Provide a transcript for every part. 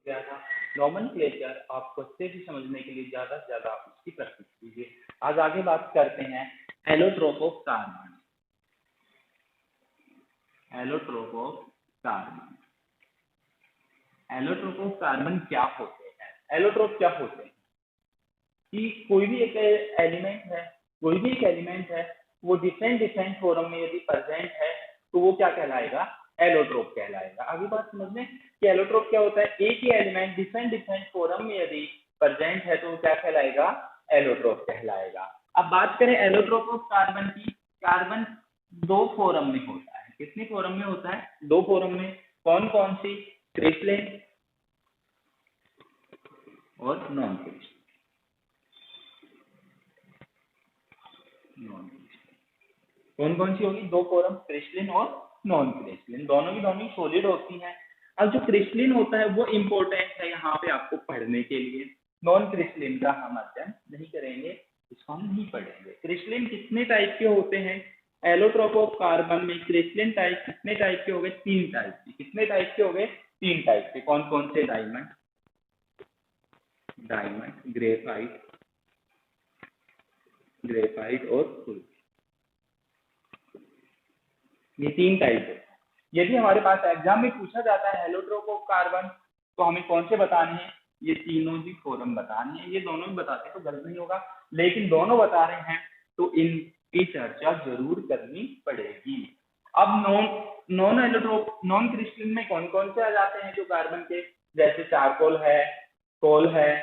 गया था। नोमेनक्लेचर आपको अच्छे से समझने के लिए ज़्यादा से ज़्यादा आप इसकी प्रैक्टिस कीजिए। आज आगे बात करते हैं allotrope of carbon. Allotrope of carbon, allotrope of carbon क्या होते हैं? एलोट्रोप क्या होते हैं कि कोई भी एक एलिमेंट है, वो डिफरेंट फॉर्म में यदि प्रेजेंट है तो वो क्या कहलाएगा? एलोट्रोप कहलाएगा। अभी बात समझ में कि एलोट्रोप क्या होता है। एक ही एलिमेंट डिफरेंट फॉर्म में यदि प्रेजेंट है तो वो क्या कहलाएगा? एलोट्रोप कहलाएगा। अब बात करें एलोट्रोप ऑफ कार्बन की। कार्बन दो फॉर्म में होता है। कितनी फॉर्म में होता है? दो फॉर्म में। कौन कौन सी? क्रिस्टलीन और नॉन क्रिस्टलीन। कौन कौन सी होगी? दो फॉर्म, क्रिस्टलीन और नॉन क्रिस्टलीन। दोनों की सॉलिड होती हैं। अब जो क्रिस्टलीन होता है वो इम्पोर्टेंट है यहाँ पे आपको पढ़ने के लिए। नॉन क्रिस्टलीन का हम अध्ययन नहीं करेंगे, इसको हम नहीं पढ़ेंगे। क्रिस्टलीन कितने टाइप के होते हैं? एलोट्रोप ऑफ कार्बन में क्रिस्टलीन टाइप कितने टाइप के हो गए? 3 टाइप के। कितने टाइप के हो गए? 3 टाइप के। कौन कौन से? डायमंड, ग्रेफाइट और फुल। ये 3 टाइप है। यदि हमारे पास एग्जाम में पूछा जाता है एलोट्रोप ऑफ कार्बन तो हमें कौन से बताने हैं? ये तीनों ही फॉर्म बताने हैं। ये दोनों भी बताते हैं तो गलत नहीं होगा, लेकिन दोनों बता रहे हैं तो इनकी चर्चा जरूर करनी पड़ेगी। अब नॉन क्रिस्टलीन में कौन कौन से आ जाते हैं जो कार्बन के? जैसे चारकोल है, कोल है,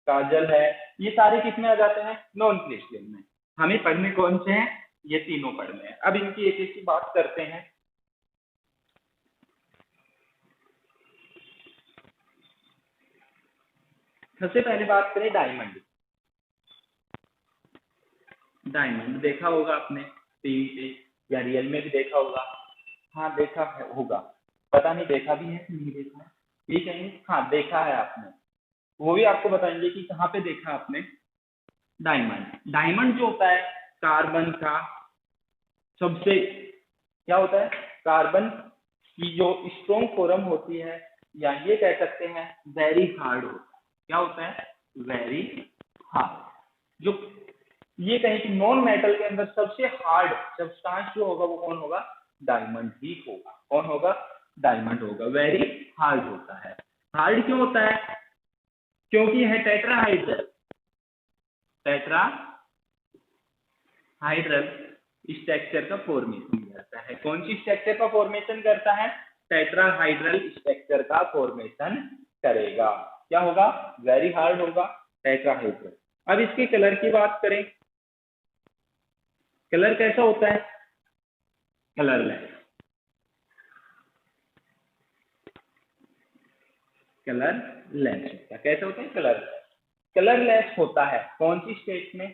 काजल है, ये सारे किसमें आ जाते हैं? नॉन क्रिस्टलीन में। हमें पढ़ने कौन से हैं? ये तीनों पढ़ने हैं। अब इनकी एक एक की बात करते हैं। सबसे पहले बात करें डायमंड। डायमंड देखा होगा आपने टीवी पे या रियल में भी देखा होगा। हाँ देखा है होगा, पता नहीं देखा भी है कि नहीं देखा है। ये कहेंगे हाँ देखा है आपने, वो भी आपको बताएंगे कि कहाँ पे देखा आपने। डायमंड जो होता है कार्बन का सबसे क्या होता है? कार्बन की जो स्ट्रॉन्ग फॉर्म होती है, या ये कह सकते हैं वेरी हार्ड होता है। क्या होता है? Very hard. जो ये कहें कि नॉन मेटल के अंदर सबसे हार्ड सब्सटेंस जो होगा वो कौन होगा? डायमंड ही होगा। कौन होगा? डायमंड होगा। वेरी हार्ड होता है। हार्ड क्यों होता है? क्योंकि यह टेट्राहाइड्रल स्ट्रक्चर का फॉर्मेशन करता है। कौन सी स्ट्रक्चर का फॉर्मेशन करता है? टेट्राहाइड्रल स्ट्रक्चर का फॉर्मेशन करेगा। क्या होगा? वेरी हार्ड होगा, टेट्राहाइड्रल। अब इसके कलर की बात करें। कलर कैसा होता है? कलरलेस होता है। कैसा होता है? कलरलेस होता है। कौन सी स्टेट में?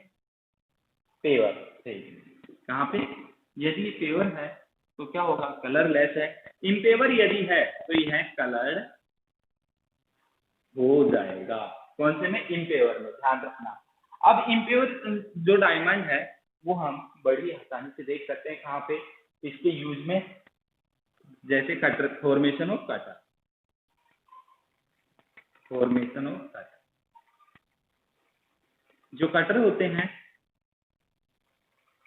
पेवर स्टेट में। कहाँ पे? यदि ये पेवर है तो क्या होगा? कलरलेस है। इम्पेवर यदि है तो यह कलर हो जाएगा। कौन से में? इम्पेवर में। ध्यान रखना। अब इम्पेवर जो डायमंड है वो हम बड़ी आसानी से देख सकते हैं। कहाँ पे? इसके यूज में, जैसे कटर, फॉर्मेशन ऑफ कटर। जो कटर होते हैं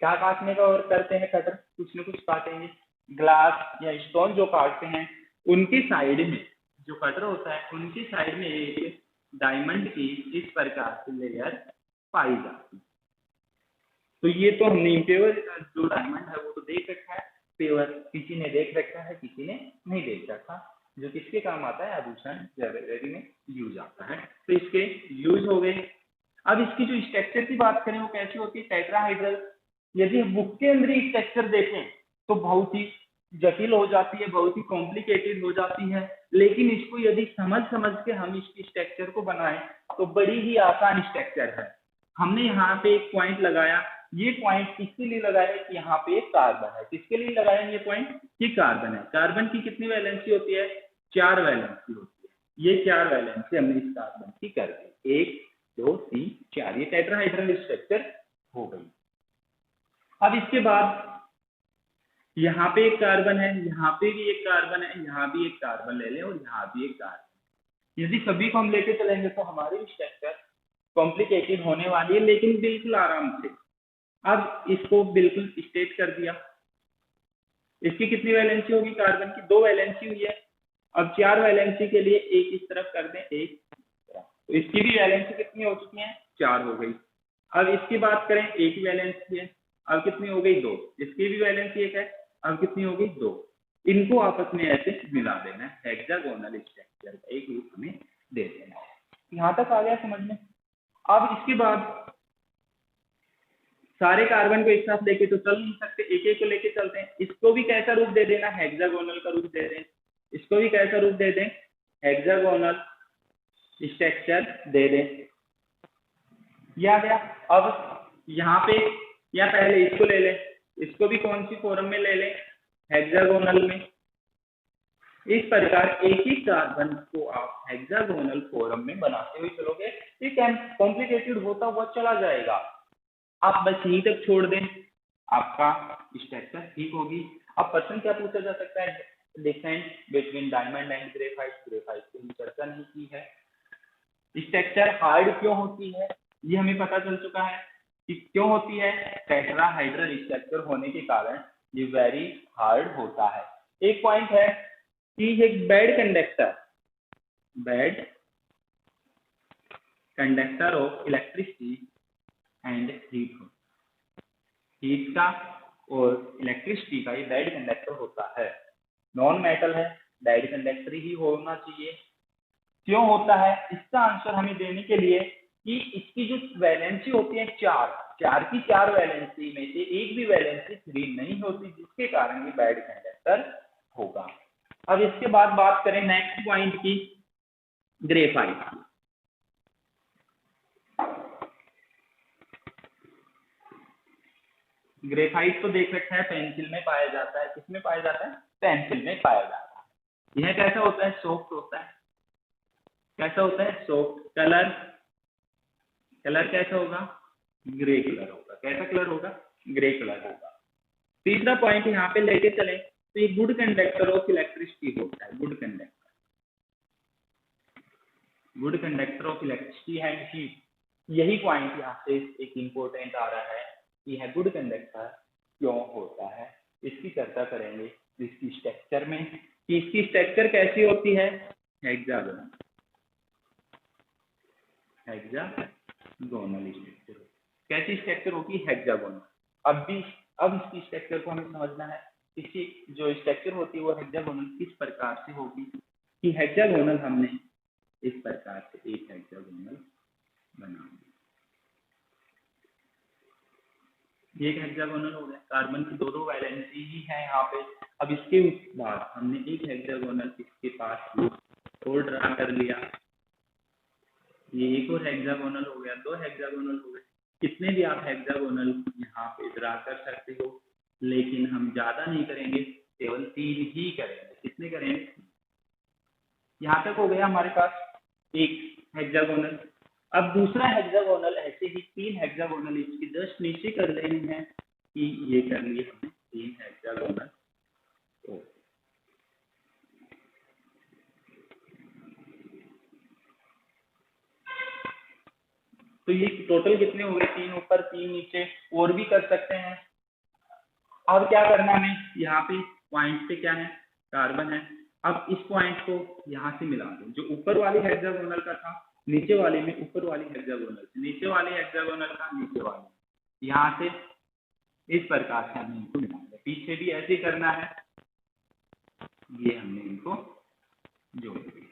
क्या काटने का और करते हैं? कटर कुछ न कुछ काटेंगे। ग्लास या स्टोन जो काटते हैं उनकी साइड में जो कटर होता है उनकी साइड में एक डायमंड की इस प्रकार की लेयर पाई जाती है। तो ये तो हमने इम्पेवर जो डायमंड है वो तो देख रखा है। पेवर किसी ने देख रखा है, किसी ने नहीं देख रखा। जो किसके काम आता है? आभूषण ज्वेलरी में यूज आता है। तो इसके यूज हो गए। अब इसकी जो स्ट्रक्चर की बात करें वो कैसी होती है? टेट्राहाइड्रल। यदि बुक के अंदर ही स्ट्रक्चर देखें तो बहुत ही जटिल हो जाती है, बहुत ही कॉम्प्लिकेटेड हो जाती है। लेकिन इसको यदि समझ के हम इसकी स्ट्रक्चर को बनाएं तो बड़ी ही आसान स्ट्रक्चर है। हमने यहाँ पे एक पॉइंट लगाया। ये पॉइंट किसके लिए लगाया? कि यहाँ पे एक कार्बन है। किसके लिए लगाया ये पॉइंट? कि कार्बन है। कार्बन की कितनी वैलेंसी होती है? 4 वैलेंसी होती है। ये 4 वैलेंसी हमने इस कार्बन की कर दी। 1 2 3 4। ये टेट्राहाइड्रल स्ट्रक्चर हो गई। अब इसके बाद यहाँ पे एक कार्बन है, यहाँ पे भी एक कार्बन है, यहाँ भी एक कार्बन ले लें और यहाँ भी एक कार्बन। यदि सभी को हम लेके चलेंगे तो हमारी स्ट्रक्चर कॉम्प्लिकेटेड होने वाली है, लेकिन बिल्कुल आराम से। अब इसको बिल्कुल स्टेट कर दिया। इसकी कितनी वैलेंसी होगी? कार्बन की 2 वैलेंसी हुई है। अब 4 वैलेंसी के लिए एक इस तरफ कर दें, एक इस तरफ, तो इसकी भी वैलेंसी कितनी हो चुकी है? 4 हो गई। अब इसकी बात करें, एक ही वैलेंसी है, अब कितनी हो गई? 2। इसकी भी वैलेंसी एक है, अब कितनी हो गई? 2। इनको आपस में ऐसे मिला देना है, हेक्सागोनल स्ट्रक्चर का एक रूप हमें दे देना है। यहाँ तक आ गया समझ में? अब इसके बाद सारे कार्बन को एक साथ लेके तो चल नहीं सकते, एक एक को लेके चलते हैं। इसको भी कैसा रूप दे देना? हेक्सागोनल का रूप दे दें। इसको भी कैसा रूप दे दें? हेक्सागोनल स्ट्रक्चर दे दें। ये आ गया। अब यहाँ पे, या पहले इसको ले लें, इसको भी कौन सी फॉर्म में ले लें? हेक्सागोनल में। इस प्रकार एक ही कार्बन को आप हेक्सागोनल फॉर्म में बनाते हुए चलोगे, ये कॉम्प्लिकेटेड होता हुआ चला जाएगा। आप बस यहीं तक छोड़ दें, आपका स्ट्रक्चर ठीक होगी। अब क्वेश्चन क्या पूछा जा सकता है? Difference between diamond and graphite. Graphite की चर्चा नहीं की है। स्ट्रक्चर हार्ड क्यों होती है, ये हमें पता चल चुका है कि क्यों होती है। टेट्राहाइड्रल स्ट्रक्चर होने के कारण ये वेरी हार्ड होता है। एक पॉइंट है कि एक bad conductor of electricity and heat का और इलेक्ट्रिसिटी का ये बैड कंडक्टर होता है। नॉन मेटल है, बैड कंडक्टर ही होना चाहिए। क्यों होता है? इसका आंसर हमें देने के लिए कि इसकी जो वैलेंसी होती है 4 की 4 वैलेंसी में से एक भी वैलेंसी 3 नहीं होती, जिसके कारण ये बैड कंडक्टर होगा। अब इसके बाद बात करें नेक्स्ट पॉइंट की, ग्रेफाइट की। ग्रेफाइट को देख रखा है, पेंसिल में पाया जाता है। किसमें पाया जाता है? पेंसिल में पाया जाता है। यह कैसा होता है? सॉफ्ट होता है। कैसा होता है? सॉफ्ट। कलर कैसा होगा? ग्रे कलर होगा। कैसा कलर होगा? ग्रे कलर होगा। तीसरा पॉइंट यहाँ पे लेके चले तो ये गुड कंडक्टर ऑफ इलेक्ट्रिसिटी होता है। Good conductor of electricity and heat. यही पॉइंट यहाँ से एक इंपॉर्टेंट आ रहा है कि यह गुड कंडक्टर क्यों होता है, इसकी चर्चा करेंगे इसकी स्ट्रक्चर में कि इसकी स्ट्रक्चर कैसी होती है। Hexagonal structure. कैसी स्ट्रक्चर होगी? हेक्सागोनल। अब इसकी स्ट्रक्चर को हमें समझना है। इसकी जो स्ट्रक्चर होती है वो हेक्सागोनल किस प्रकार से होगी कि हेक्सागोनल हमने इस प्रकार से एक हेक्सागोनल बना, एक हेक्सागोनल हो गया। कार्बन की 2 वैलेंसी ही है यहाँ पे। अब इसके बाद हमने एक हेक्सागोनल इसके पास और ड्रा कर लिया, ये एक और हेक्सागोनल हो गया, 2 हेक्सागोनल हो गए। कितने भी आप हेक्सागोनल यहाँ पे ड्रा कर सकते हो, लेकिन हम ज्यादा नहीं करेंगे, केवल 3 ही करेंगे। कितने करेंगे? यहाँ तक हो गया हमारे पास एक हेक्सागोनल। अब दूसरा हेक्सागोनल, ऐसे ही 3 हेक्सागोनल इसकी जस्ट नीचे कर लेने हैं कि ये कर लिए हमने 3 हेक्सागोनल। तो ये टोटल कितने हो गए? 3 ऊपर 3 नीचे, और भी कर सकते हैं। अब क्या करना है? यहाँ पे पॉइंट पे क्या है? कार्बन है। अब इस पॉइंट को यहाँ से मिला दो, जो ऊपर वाली हेक्सागोनल का था नीचे वाले में, ऊपर वाली हेक्सागोनल से नीचे वाली हेक्सागोनल का नीचे वाले, यहाँ से इस प्रकार से हमने इनको मिला दिया। पीछे भी ऐसे ही करना है, ये हमने इनको जोड़ दिया।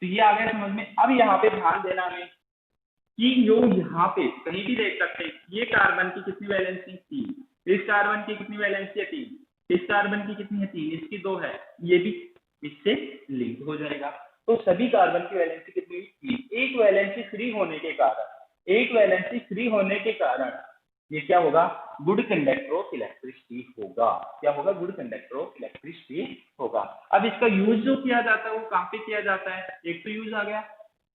तो ये आ गया समझ में। अब यहाँ पे ध्यान देना है कि जो यहाँ पे कहीं भी देख सकते हैं, ये कार्बन की कितनी वैलेंसी? 3। इस कार्बन की कितनी वैलेंसी है? 3। इस कार्बन की कितनी है? 3। इसकी 2 है, ये भी इससे लिंक हो जाएगा। तो सभी कार्बन की वैलेंसी कितनी? 3। एक वैलेंसी फ्री होने के कारण ये क्या होगा? गुड कंडक्टर ऑफ इलेक्ट्रिसिटी होगा। क्या होगा? गुड कंडक्टर ऑफ इलेक्ट्रिसिटी होगा। अब इसका यूज जो किया जाता है वो कहाँ पे किया जाता है? एक तो यूज आ गया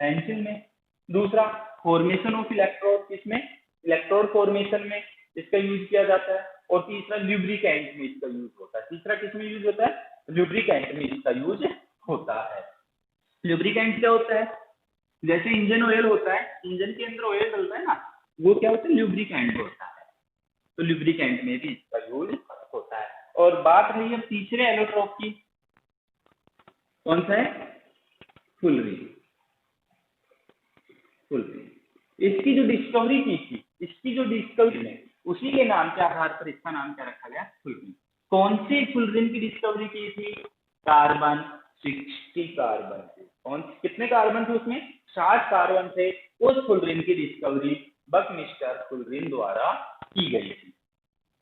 पेंसिल में, दूसरा फॉर्मेशन ऑफ इलेक्ट्रोड, किसमें? इलेक्ट्रोड फॉर्मेशन में इसका यूज किया जाता है, और तीसरा ल्यूब्रिकेंट में इसका यूज होता है। तीसरा किसमें यूज होता है? ल्यूब्रिकेंट में इसका यूज होता है। लुब्रिकेंट क्या होता है? जैसे इंजन ऑयल होता है, इंजन के अंदर ऑयल डलता है ना, वो क्या होता है? लुब्रिकेंट होता है। तो लुब्रिकेंट में भी इसका यूज होता है। और बात रही अब तीसरे एलोट्रोप की, कौन सा है? फुलरीन। फुलरीन इसकी जो डिस्कवरी की थी, इसकी जो डिस्कवरी है, उसी के नाम के आधार पर इसका नाम क्या रखा गया? फुलरीन। कौन सी फुलरीन की डिस्कवरी की थी? कार्बन 60 कार्बन थे। कौन कितने कार्बन थे उसमें? 60 कार्बन थे। उस फुलरीन की डिस्कवरी बकमिस्टर फुलरीन द्वारा की गई थी।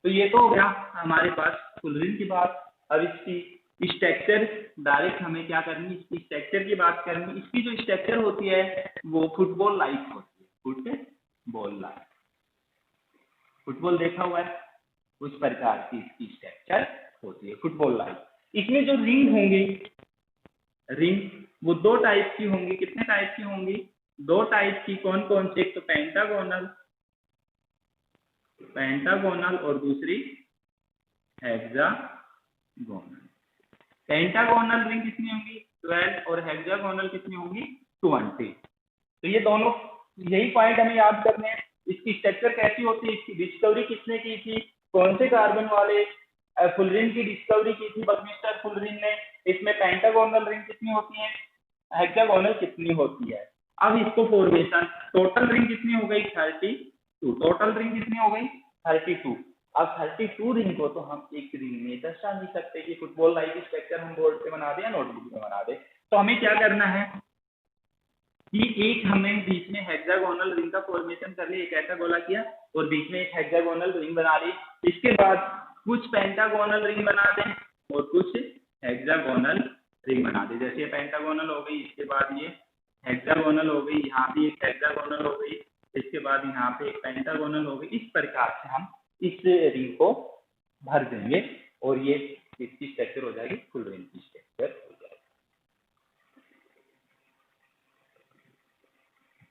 तो ये तो हो गया हमारे पास फुलरीन की बात। अब इसकी स्ट्रक्चर डायरेक्ट हमें क्या करनी, इसकी स्ट्रक्चर की बात करनी। इसकी जो स्ट्रक्चर होती है वो फुटबॉल लाइक होती है, फुटबॉल लाइक। फुटबॉल देखा हुआ है, उस प्रकार की इसकी स्ट्रक्चर होती है, फुटबॉल लाइक। इसमें जो रिंग होंगी, रिंग वो दो टाइप की होंगी। कितने टाइप की होंगी? दो टाइप की। कौन कौन सी? एक तो पेंटागोनल और दूसरी हेक्सागोनल। पेंटागोनल रिंग कितनी होंगी? 12 और हेक्सागोनल कितनी होंगी? 20। तो ये दोनों, यही पॉइंट हमें याद करने हैं। इसकी स्ट्रक्चर कैसी होती है, इसकी डिस्कवरी किसने की थी, कौन से कार्बन वाले फुलरीन की डिस्कवरी की थी बकमिस्टर फुलरीन ने, इसमें पेंटागोनल रिंग कितनी होती है, हेक्सागोनल कितनी होती है। अब इसको फॉर्मेशन, टोटल रिंग कितनी हो गई? 32। टोटल रिंग कितनी हो गई? 32। अब 32 रिंग को तो हम एक रिंग में दर्शा नहीं सकते कि फुटबॉल लाइक स्ट्रक्चर हम बोर्ड पे बना दे या नोटबुक में बना दे। तो हमें क्या करना है कि एक हमें बीच में हेक्सागोनल रिंग का फॉर्मेशन कर लिया, एक ऐसा गोला किया और बीच में एक हेक्सागोनल रिंग बना ली। इसके बाद कुछ पेंटागोनल रिंग बना दें और कुछ हेक्सागोनल रिंग बना दें। जैसे ये पेंटागोनल हो गई, इसके बाद ये हेक्सागोनल हो गई, यहाँ भी एक हेक्सागोनल हो गई, इसके बाद यहाँ पे एक पेंटागोनल हो गई। इस प्रकार से हम इस रिंग को भर देंगे और ये इसकी स्ट्रक्चर हो जाएगी फुलरीन की स्ट्रक्चर।